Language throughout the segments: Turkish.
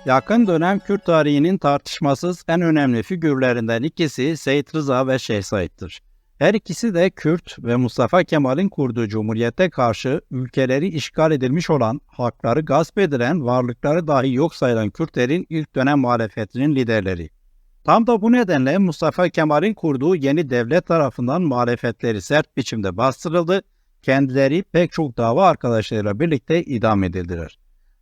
Yakın dönem Kürt tarihinin tartışmasız en önemli figürlerinden ikisi Seyit Rıza ve Şeyh Said'dir. Her ikisi de Kürt ve Mustafa Kemal'in kurduğu cumhuriyete karşı ülkeleri işgal edilmiş olan, hakları gasp edilen, varlıkları dahi yok sayılan Kürtlerin ilk dönem muhalefetinin liderleri. Tam da bu nedenle Mustafa Kemal'in kurduğu yeni devlet tarafından muhalefetleri sert biçimde bastırıldı, kendileri pek çok dava arkadaşlarıyla birlikte idam edildiler.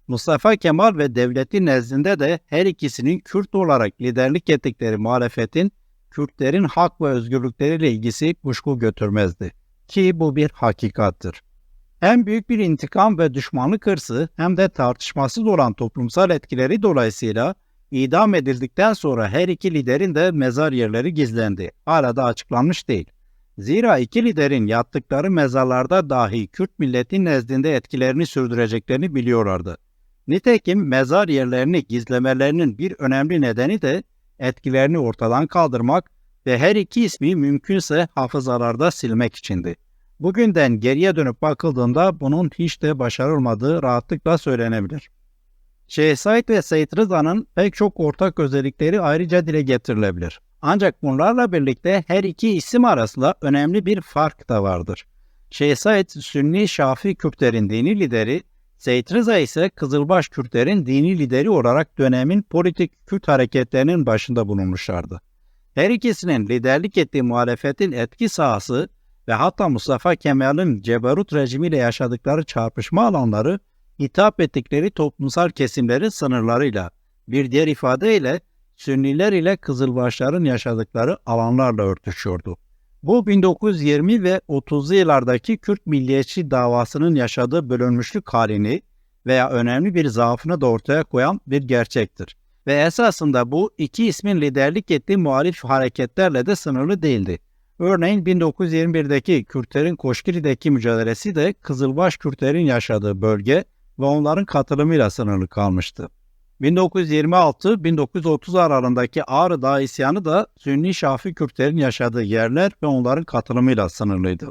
Mustafa Kemal ve devleti nezdinde de her ikisinin Kürt olarak liderlik ettikleri muhalefetin Kürtlerin hak ve özgürlükleriyle ilgisi kuşku götürmezdi. Ki bu bir hakikattır. Hem büyük bir intikam ve düşmanlık hırsı hem de tartışmasız olan toplumsal etkileri dolayısıyla idam edildikten sonra her iki liderin de mezar yerleri gizlendi. Hala da açıklanmış değil. Zira iki liderin yattıkları mezarlarda dahi Kürt milleti nezdinde etkilerini sürdüreceklerini biliyorlardı. Nitekim mezar yerlerini gizlemelerinin bir önemli nedeni de etkilerini ortadan kaldırmak ve her iki ismi mümkünse hafızalarda silmek içindi. Bugünden geriye dönüp bakıldığında bunun hiç de başarılmadığı rahatlıkla söylenebilir. Şeyh Said ve Seyit Rıza'nın pek çok ortak özellikleri ayrıca dile getirilebilir. Ancak bunlarla birlikte her iki isim arasında önemli bir fark da vardır. Şeyh Said, Sünni Şafii Kürtlerin dini lideri, Seyit Rıza ise Kızılbaş Kürtlerin dini lideri olarak dönemin politik Kürt hareketlerinin başında bulunmuşlardı. Her ikisinin liderlik ettiği muhalefetin etki sahası ve hatta Mustafa Kemal'in Ceberut rejimiyle yaşadıkları çarpışma alanları, hitap ettikleri toplumsal kesimlerin sınırlarıyla, bir diğer ifadeyle Sünniler ile Kızılbaşların yaşadıkları alanlarla örtüşüyordu. Bu 1920 ve 30'lu yıllardaki Kürt milliyetçi davasının yaşadığı bölünmüşlük halini veya önemli bir zaafını da ortaya koyan bir gerçektir. Ve esasında bu iki ismin liderlik ettiği muhalif hareketlerle de sınırlı değildi. Örneğin 1921'deki Kürtlerin Koşkiri'deki mücadelesi de Kızılbaş Kürtlerin yaşadığı bölge ve onların katılımıyla sınırlı kalmıştı. 1926-1930 aralığındaki Ağrı Dağı isyanı da Sünni Şafii Kürtlerin yaşadığı yerler ve onların katılımıyla sınırlıydı.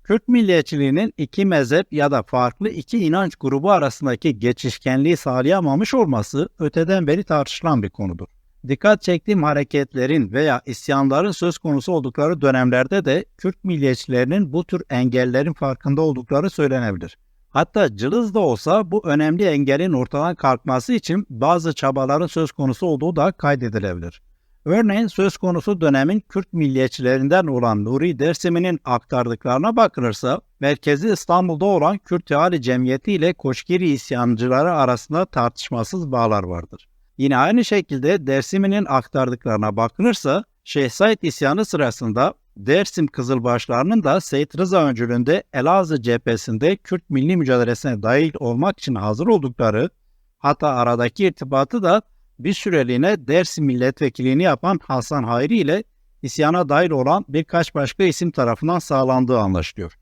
Kürt milliyetçiliğinin iki mezhep ya da farklı iki inanç grubu arasındaki geçişkenliği sağlayamamış olması öteden beri tartışılan bir konudur. Dikkat çektiğim hareketlerin veya isyanların söz konusu oldukları dönemlerde de Kürt milliyetçilerinin bu tür engellerin farkında oldukları söylenebilir. Hatta cılız da olsa bu önemli engelin ortadan kalkması için bazı çabaların söz konusu olduğu da kaydedilebilir. Örneğin söz konusu dönemin Kürt milliyetçilerinden olan Nuri Dersimi'nin aktardıklarına bakılırsa, merkezi İstanbul'da olan Kürt Teali Cemiyeti ile Koşkiri isyancıları arasında tartışmasız bağlar vardır. Yine aynı şekilde Dersimi'nin aktardıklarına bakılırsa, Şeyh Said isyanı sırasında Dersim Kızılbaşlarının da Seyit Rıza öncülüğünde Elazığ cephesinde Kürt milli mücadelesine dahil olmak için hazır oldukları, hatta aradaki irtibatı da bir süreliğine Dersim milletvekilliğini yapan Hasan Hayri ile isyana dahil olan birkaç başka isim tarafından sağlandığı anlaşılıyor.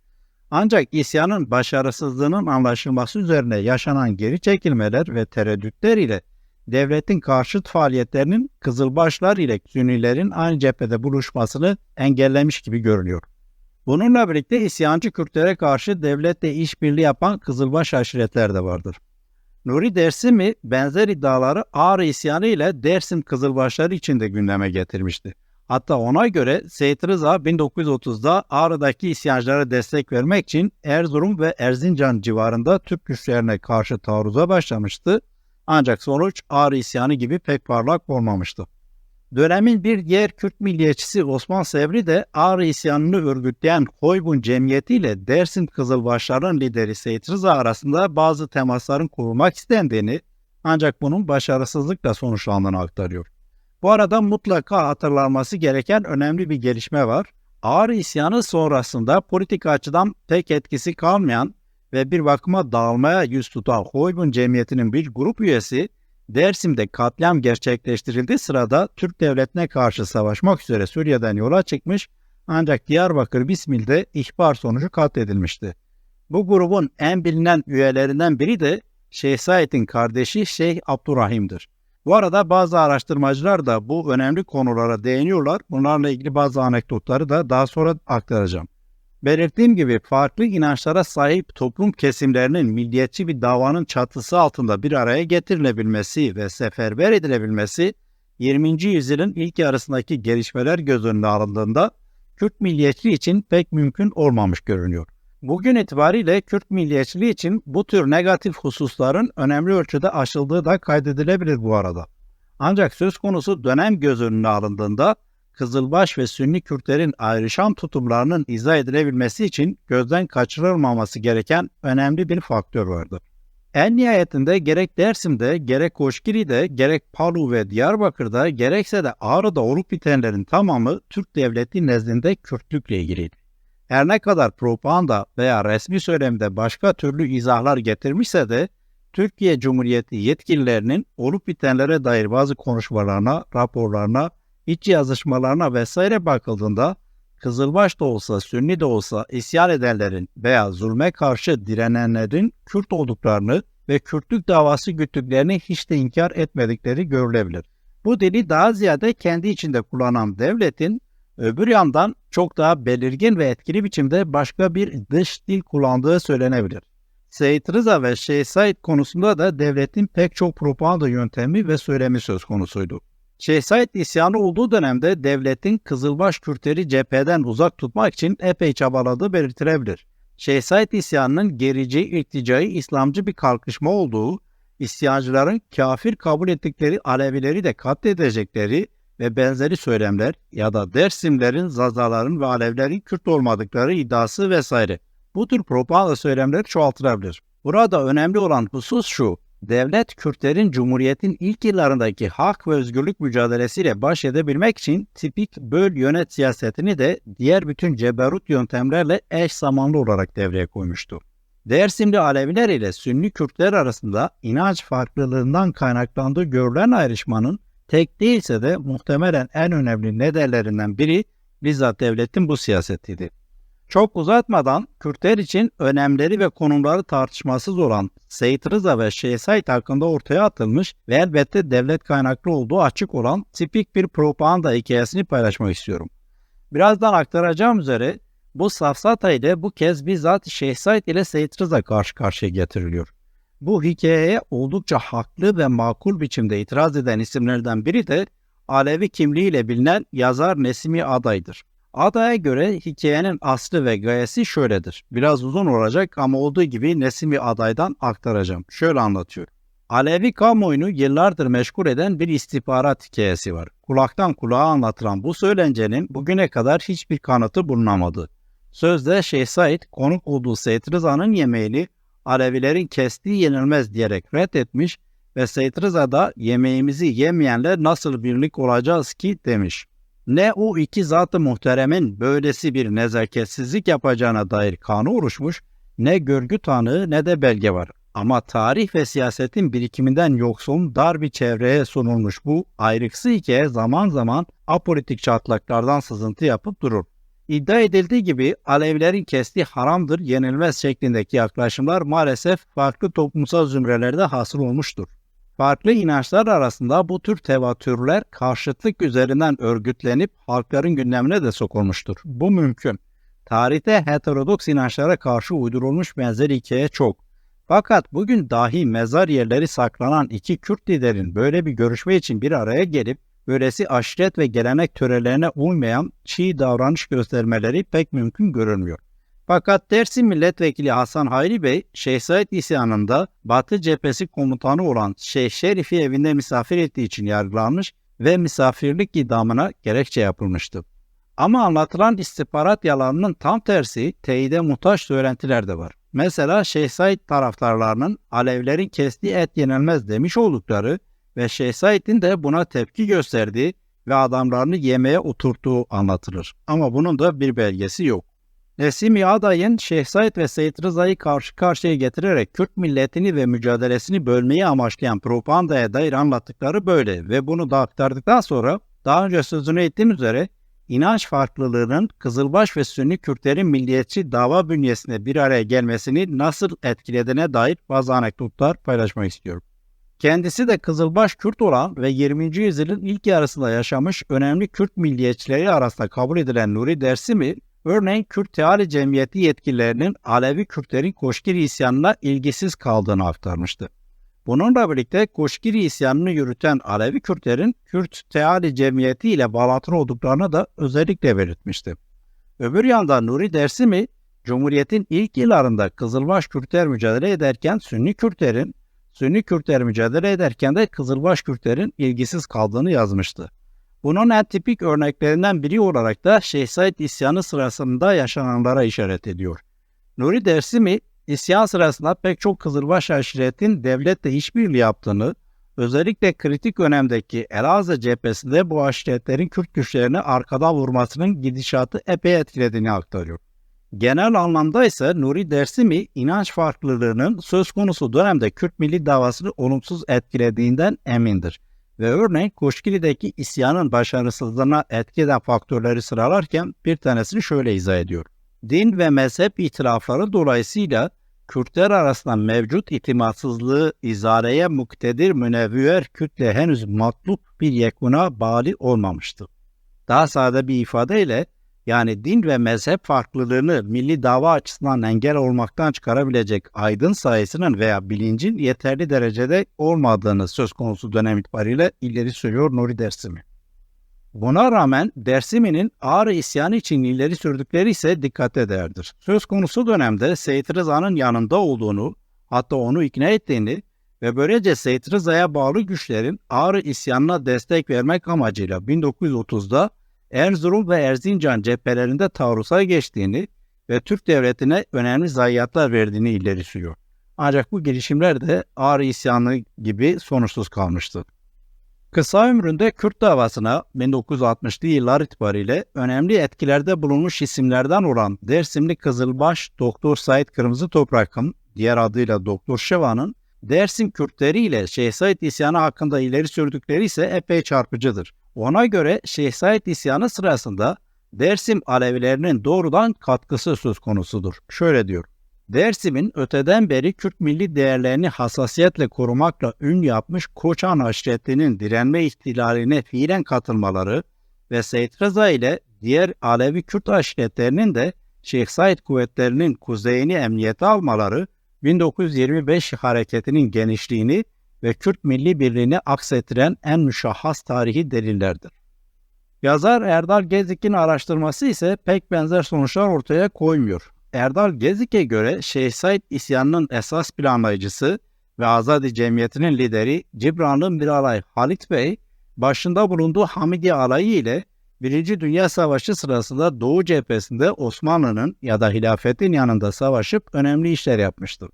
Ancak isyanın başarısızlığının anlaşılması üzerine yaşanan geri çekilmeler ve tereddütler ile devletin karşıt faaliyetlerinin Kızılbaşlar ile Sünnilerin aynı cephede buluşmasını engellemiş gibi görünüyor. Bununla birlikte isyancı Kürtlere karşı devletle işbirliği yapan Kızılbaş aşiretler de vardır. Nuri Dersimi benzer iddiaları Ağrı isyanı ile Dersim Kızılbaşları için de gündeme getirmişti. Hatta ona göre Seyit Rıza 1930'da Ağrı'daki isyancılara destek vermek için Erzurum ve Erzincan civarında Türk güçlerine karşı taarruza başlamıştı. Ancak sonuç Ağrı isyanı gibi pek parlak olmamıştı. Dönemin bir diğer Kürt milliyetçisi Osman Sevri de Ağrı isyanını örgütleyen Hoybun Cemiyeti ile Dersim Kızılbaşların lideri Seyit Rıza arasında bazı temasların kurulmak istendiğini, ancak bunun başarısızlıkla sonuçlandığını aktarıyor. Bu arada mutlaka hatırlanması gereken önemli bir gelişme var. Ağrı isyanı sonrasında politik açıdan pek etkisi kalmayan ve bir bakıma dağılmaya yüz tutan Hoybun Cemiyeti'nin bir grup üyesi, Dersim'de katliam gerçekleştirildiği sırada Türk devletine karşı savaşmak üzere Suriye'den yola çıkmış, ancak Diyarbakır Bismil'de ihbar sonucu katledilmişti. Bu grubun en bilinen üyelerinden biri de Şeyh Said'in kardeşi Şeyh Abdurrahim'dir. Bu arada bazı araştırmacılar da bu önemli konulara değiniyorlar. Bunlarla ilgili bazı anekdotları da daha sonra aktaracağım. Belirttiğim gibi farklı inançlara sahip toplum kesimlerinin milliyetçi bir davanın çatısı altında bir araya getirilebilmesi ve seferber edilebilmesi 20. yüzyılın ilk yarısındaki gelişmeler göz önüne alındığında Kürt milliyetçiliği için pek mümkün olmamış görünüyor. Bugün itibariyle Kürt milliyetçiliği için bu tür negatif hususların önemli ölçüde aşıldığı da kaydedilebilir bu arada. Ancak söz konusu dönem göz önüne alındığında Kızılbaş ve Sünni Kürtlerin ayrışan tutumlarının izah edilebilmesi için gözden kaçırılmaması gereken önemli bir faktör vardır. En nihayetinde gerek Dersim'de, gerek Koşkiri'de, gerek Palu ve Diyarbakır'da, gerekse de Ağrı'da olup bitenlerin tamamı Türk devleti nezdinde Kürtlükle ilgiliydi. Her ne kadar propaganda veya resmi söylemde başka türlü izahlar getirmişse de Türkiye Cumhuriyeti yetkililerinin olup bitenlere dair bazı konuşmalarına, raporlarına, iç yazışmalarına vesaire bakıldığında Kızılbaş da olsa, Sünni de olsa isyan edenlerin veya zulme karşı direnenlerin Kürt olduklarını ve Kürtlük davası güttüklerini hiç de inkar etmedikleri görülebilir. Bu dili daha ziyade kendi içinde kullanan devletin öbür yandan çok daha belirgin ve etkili biçimde başka bir dış dil kullandığı söylenebilir. Seyit Rıza ve Şeyh Said konusunda da devletin pek çok propaganda yöntemi ve söylemi söz konusuydu. Şeyh Said isyanı olduğu dönemde devletin Kızılbaş Kürtleri cepheden uzak tutmak için epey çabaladığı belirtilebilir. Şeyh Said isyanının gerici, irticai, İslamcı bir kalkışma olduğu, isyancıların kafir kabul ettikleri Alevileri de katledecekleri ve benzeri söylemler ya da Dersimlerin, Zazaların ve Alevlerin Kürt olmadıkları iddiası vesaire. Bu tür propaganda söylemleri çoğaltılabilir. Burada önemli olan husus şu: devlet Kürtlerin Cumhuriyet'in ilk yıllarındaki hak ve özgürlük mücadelesiyle baş edebilmek için tipik böl yönet siyasetini de diğer bütün ceberut yöntemlerle eş zamanlı olarak devreye koymuştu. Dersimli Aleviler ile Sünni Kürtler arasında inanç farklılığından kaynaklandığı görülen ayrışmanın tek değilse de muhtemelen en önemli nedenlerinden biri bizzat devletin bu siyasetiydi. Çok uzatmadan Kürtler için önemleri ve konumları tartışmasız olan Seyit Rıza ve Şeyh Said hakkında ortaya atılmış ve elbette devlet kaynaklı olduğu açık olan tipik bir propaganda hikayesini paylaşmak istiyorum. Birazdan aktaracağım üzere bu safsata ile bu kez bizzat Şeyh Said ile Seyit Rıza karşı karşıya getiriliyor. Bu hikayeye oldukça haklı ve makul biçimde itiraz eden isimlerden biri de Alevi kimliğiyle bilinen yazar Nesimi Aday'dır. Aday'a göre hikayenin aslı ve gayesi şöyledir. Biraz uzun olacak ama olduğu gibi Nesimi Aday'dan aktaracağım. Şöyle anlatıyor. Alevi kamuoyunu yıllardır meşgul eden bir istihbarat hikayesi var. Kulaktan kulağa anlatılan bu söylencenin bugüne kadar hiçbir kanıtı bulunamadı. Sözde Şeyh Said konuk olduğu Seyit Rıza'nın yemeğini Alevilerin kestiği yenilmez diyerek reddetmiş ve Seyit Rıza da yemeğimizi yemeyenler nasıl birlik olacağız ki demiş. Ne o iki zat-ı muhteremin böylesi bir nezaketsizlik yapacağına dair kanı oluşmuş, ne görgü tanığı ne de belge var. Ama tarih ve siyasetin birikiminden yoksun dar bir çevreye sunulmuş bu ayrıksı hikaye zaman zaman apolitik çatlaklardan sızıntı yapıp durur. İddia edildiği gibi Alevilerin kestiği haramdır, yenilmez şeklindeki yaklaşımlar maalesef farklı toplumsal zümrelerde hasıl olmuştur. Farklı inançlar arasında bu tür tevatürler karşıtlık üzerinden örgütlenip halkların gündemine de sokulmuştur. Bu mümkün. Tarihte heterodoks inançlara karşı uydurulmuş benzer hikaye çok. Fakat bugün dahi mezar yerleri saklanan iki Kürt liderin böyle bir görüşme için bir araya gelip böylesi aşiret ve gelenek törelerine uymayan çiğ davranış göstermeleri pek mümkün görünmüyor. Fakat Dersim Milletvekili Hasan Hayri Bey, Şeyh Said isyanında Batı Cephesi komutanı olan Şeyh Şerif'i evinde misafir ettiği için yargılanmış ve misafirlik idamına gerekçe yapılmıştı. Ama anlatılan istihbarat yalanının tam tersi teyide muhtaç söylentiler de var. Mesela Şeyh Said taraftarlarının Alevlerin kestiği et yenilmez demiş oldukları ve Şeyh Said'in de buna tepki gösterdiği ve adamlarını yemeğe oturttuğu anlatılır. Ama bunun da bir belgesi yok. Nesimi Aday'ın Şeyh Said ve Seyit Rıza'yı karşı karşıya getirerek Kürt milletini ve mücadelesini bölmeyi amaçlayan propagandaya dair anlattıkları böyle ve bunu da aktardıktan sonra daha önce sözünü ettiğim üzere inanç farklılığının Kızılbaş ve Sünni Kürtlerin milliyetçi dava bünyesinde bir araya gelmesini nasıl etkilediğine dair bazı anekdotlar paylaşmak istiyorum. Kendisi de Kızılbaş Kürt olan ve 20. yüzyılın ilk yarısında yaşamış önemli Kürt milliyetçileri arasında kabul edilen Nuri Dersimi, Örneğin Kürt Teali Cemiyeti yetkililerinin Alevi Kürtlerin Koşkiri isyanına ilgisiz kaldığını aktarmıştı. Bununla birlikte Koşkiri isyanını yürüten Alevi Kürtlerin Kürt Teali Cemiyeti ile bağlantılı olduklarını da özellikle belirtmişti. Öbür yandan Nuri Dersimi, Cumhuriyet'in ilk yıllarında Kızılbaş Kürtler mücadele ederken Sünni Kürtler mücadele ederken de Kızılbaş Kürtlerin ilgisiz kaldığını yazmıştı. Bunun en tipik örneklerinden biri olarak da Şeyh Said isyanı sırasında yaşananlara işaret ediyor. Nuri Dersimi, isyan sırasında pek çok Kızılbaş aşiretin devletle işbirliği yaptığını, özellikle kritik önemdeki Elazığ cephesinde bu aşiretlerin Kürt güçlerini arkadan vurmasının gidişatı epey etkilediğini aktarıyor. Genel anlamda ise Nuri Dersimi, inanç farklılığının söz konusu dönemde Kürt milli davasını olumsuz etkilediğinden emindir. Ve örneğin Koşkili'deki isyanın başarısızlığına etki eden faktörleri sıralarken bir tanesini şöyle izah ediyor. Din ve mezhep itilafları dolayısıyla Kürtler arasında mevcut itimatsızlığı izareye muktedir münevver kütle henüz matlup bir yekuna bağlı olmamıştı. Daha sade bir ifadeyle, yani din ve mezhep farklılığını milli dava açısından engel olmaktan çıkarabilecek aydın sayısının veya bilincin yeterli derecede olmadığını söz konusu dönem itibariyle ileri sürüyor Nuri Dersimi. Buna rağmen Dersimi'nin Ağrı isyanı için ileri sürdükleri ise dikkate değerdir. Söz konusu dönemde Seyit Rıza'nın yanında olduğunu, hatta onu ikna ettiğini ve böylece Seyit Rıza'ya bağlı güçlerin Ağrı isyanına destek vermek amacıyla 1930'da Erzurum ve Erzincan cephelerinde taarruza geçtiğini ve Türk devletine önemli zayiatlar verdiğini ileri sürüyor. Ancak bu girişimler de Ağrı isyanı gibi sonuçsuz kalmıştı. Kısa ömründe Kürt davasına 1960'lı yıllar itibariyle önemli etkilerde bulunmuş isimlerden olan Dersimli Kızılbaş Doktor Said Kırmızı Toprak'ın, diğer adıyla Doktor Şeva'nın, Dersim Kürtleri ile Şeyh Said isyanı hakkında ileri sürdükleri ise epey çarpıcıdır. Ona göre Şeyh Said isyanı sırasında Dersim Alevilerinin doğrudan katkısı söz konusudur. Şöyle diyor: Dersim'in öteden beri Kürt milli değerlerini hassasiyetle korumakla ün yapmış Koçan aşiretinin direnme ihtilaline fiilen katılmaları ve Seyit Rıza ile diğer Alevi Kürt aşiretlerinin de Şeyh Said kuvvetlerinin kuzeyini emniyete almaları 1925 hareketinin genişliğini ve Kürt milli birliğini aksettiren en müşahhas tarihi delillerdir. Yazar Erdal Gezik'in araştırması ise pek benzer sonuçlar ortaya koymuyor. Erdal Gezik'e göre Şeyh Said isyanının esas planlayıcısı ve Azadi Cemiyeti'nin lideri Cibranlı Miralay Halit Bey, başında bulunduğu Hamidiye Alayı ile 1. Dünya Savaşı sırasında Doğu cephesinde Osmanlı'nın ya da hilafetin yanında savaşıp önemli işler yapmıştır.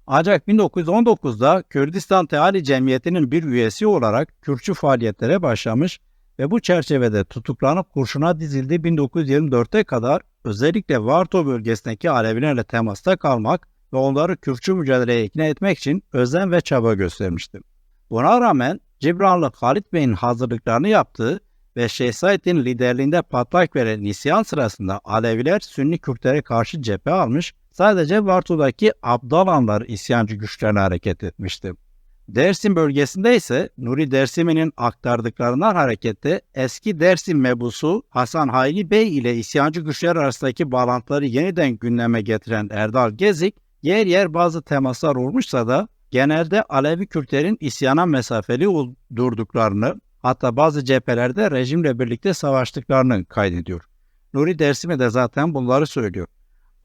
Ancak 1919'da Kürdistan Teali Cemiyeti'nin bir üyesi olarak Kürtçü faaliyetlere başlamış ve bu çerçevede tutuklanıp kurşuna dizildiği 1924'e kadar özellikle Varto bölgesindeki Alevilerle temasta kalmak ve onları Kürtçü mücadeleye ikna etmek için özen ve çaba göstermişti. Buna rağmen Cibranlı Halit Bey'in hazırlıklarını yaptığı ve Şeyh Said'in liderliğinde patlak veren isyan sırasında Aleviler Sünni Kürtlere karşı cephe almış, sadece Varto'daki Abdalanlar isyancı güçlerine hareket etmişti. Dersim bölgesinde ise Nuri Dersimi'nin aktardıklarından hareketle eski Dersim mebusu Hasan Hayli Bey ile isyancı güçler arasındaki bağlantıları yeniden gündeme getiren Erdal Gezik, yer yer bazı temaslar olmuşsa da genelde Alevi Kürtlerin isyana mesafeli durduklarını, hatta bazı cephelerde rejimle birlikte savaştıklarını kaydediyor. Nuri Dersimi de zaten bunları söylüyor.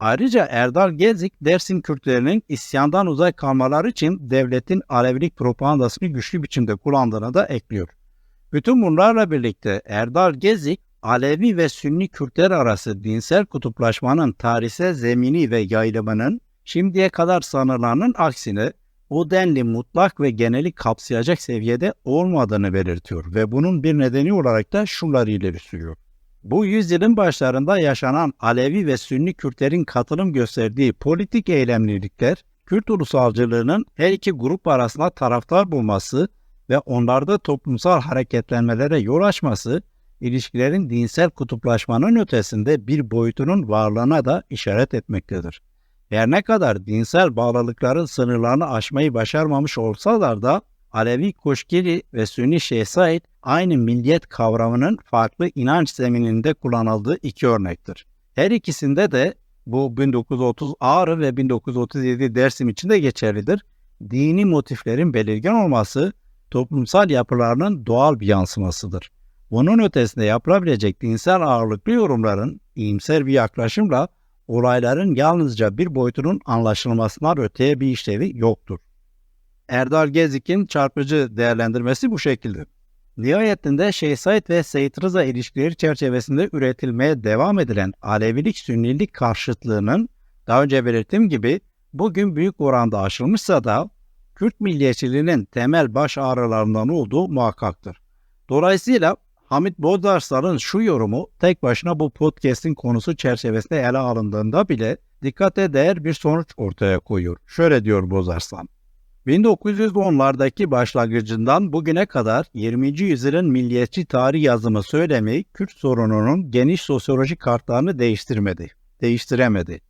Ayrıca Erdal Gezik, Dersim Kürtlerinin isyandan uzak kalmaları için devletin Alevilik propagandasını güçlü biçimde kullandığını da ekliyor. Bütün bunlarla birlikte Erdal Gezik, Alevi ve Sünni Kürtler arası dinsel kutuplaşmanın tarihsel zemini ve yayılımının şimdiye kadar sanılanın aksine o denli mutlak ve geneli kapsayacak seviyede olmadığını belirtiyor ve bunun bir nedeni olarak da şunları ileri sürüyor. Bu yüzyılın başlarında yaşanan Alevi ve Sünni Kürtlerin katılım gösterdiği politik eylemlilikler, Kürt ulusalcılığının her iki grup arasında taraftar bulması ve onlarda toplumsal hareketlenmelere yol açması, ilişkilerin dinsel kutuplaşmanın ötesinde bir boyutunun varlığına da işaret etmektedir. Her ne kadar dinsel bağlılıkların sınırlarını aşmayı başarmamış olsalar da Alevi Koşkili ve Sünni Şeyh Said aynı milliyet kavramının farklı inanç zemininde kullanıldığı iki örnektir. Her ikisinde de bu 1930 Ağrı ve 1937 Dersim için de geçerlidir. Dini motiflerin belirgin olması toplumsal yapılarının doğal bir yansımasıdır. Bunun ötesinde yapılabilecek dinsel ağırlıklı yorumların iyimser bir yaklaşımla olayların yalnızca bir boyutunun anlaşılmasından öteye bir işlevi yoktur. Erdal Gezik'in çarpıcı değerlendirmesi bu şekilde. Nihayetinde Şeyh Said ve Seyyid Rıza ilişkileri çerçevesinde üretilmeye devam edilen Alevilik-Sünnilik karşıtlığının daha önce belirttiğim gibi bugün büyük oranda aşılmışsa da Kürt milliyetçiliğinin temel baş ağrılarından olduğu muhakkaktır. Dolayısıyla Hamit Bozarsal'ın şu yorumu tek başına bu podcast'in konusu çerçevesinde ele alındığında bile dikkate değer bir sonuç ortaya koyuyor. Şöyle diyor Bozarsal. 1910'lardaki başlangıcından bugüne kadar 20. yüzyılın milliyetçi tarih yazımı söylemi Kürt sorununun geniş sosyolojik kartlarını değiştiremedi.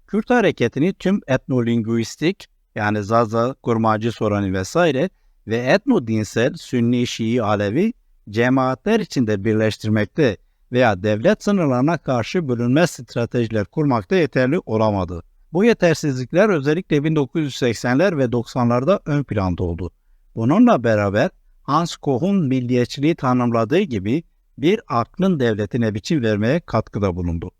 Kürt hareketini tüm etnolingüistik yani Zaza, Kurmacı sorunu vesaire ve etnodinsel Sünni, Şii, Alevi cemaatler içinde birleştirmekte veya devlet sınırlarına karşı bölünmez stratejiler kurmakta yeterli olamadı. Bu yetersizlikler özellikle 1980'ler ve 90'larda ön planda oldu. Bununla beraber Hans Koh'un milliyetçiliği tanımladığı gibi bir aklın devletine biçim vermeye katkıda bulundu.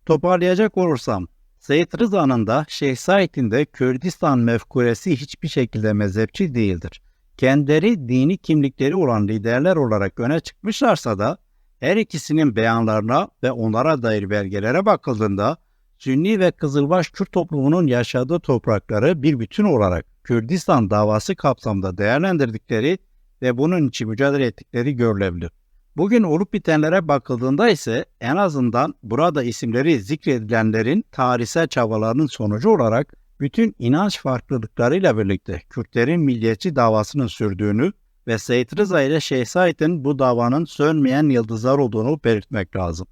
Toparlayacak olursam, Seyyid Rıza'nın da Şeyh Said'in de Kürdistan mefkuresi hiçbir şekilde mezhepçi değildir. Kendileri dini kimlikleri olan liderler olarak öne çıkmışlarsa da her ikisinin beyanlarına ve onlara dair belgelere bakıldığında Sünni ve Kızılbaş Kürt toplumunun yaşadığı toprakları bir bütün olarak Kürdistan davası kapsamında değerlendirdikleri ve bunun için mücadele ettikleri görülebilir. Bugün olup bitenlere bakıldığında ise en azından burada isimleri zikredilenlerin tarihsel çabalarının sonucu olarak bütün inanç farklılıklarıyla birlikte Kürtlerin milliyetçi davasının sürdüğünü ve Seyyid Rıza ile Şeyh Said'in bu davanın sönmeyen yıldızlar olduğunu belirtmek lazım.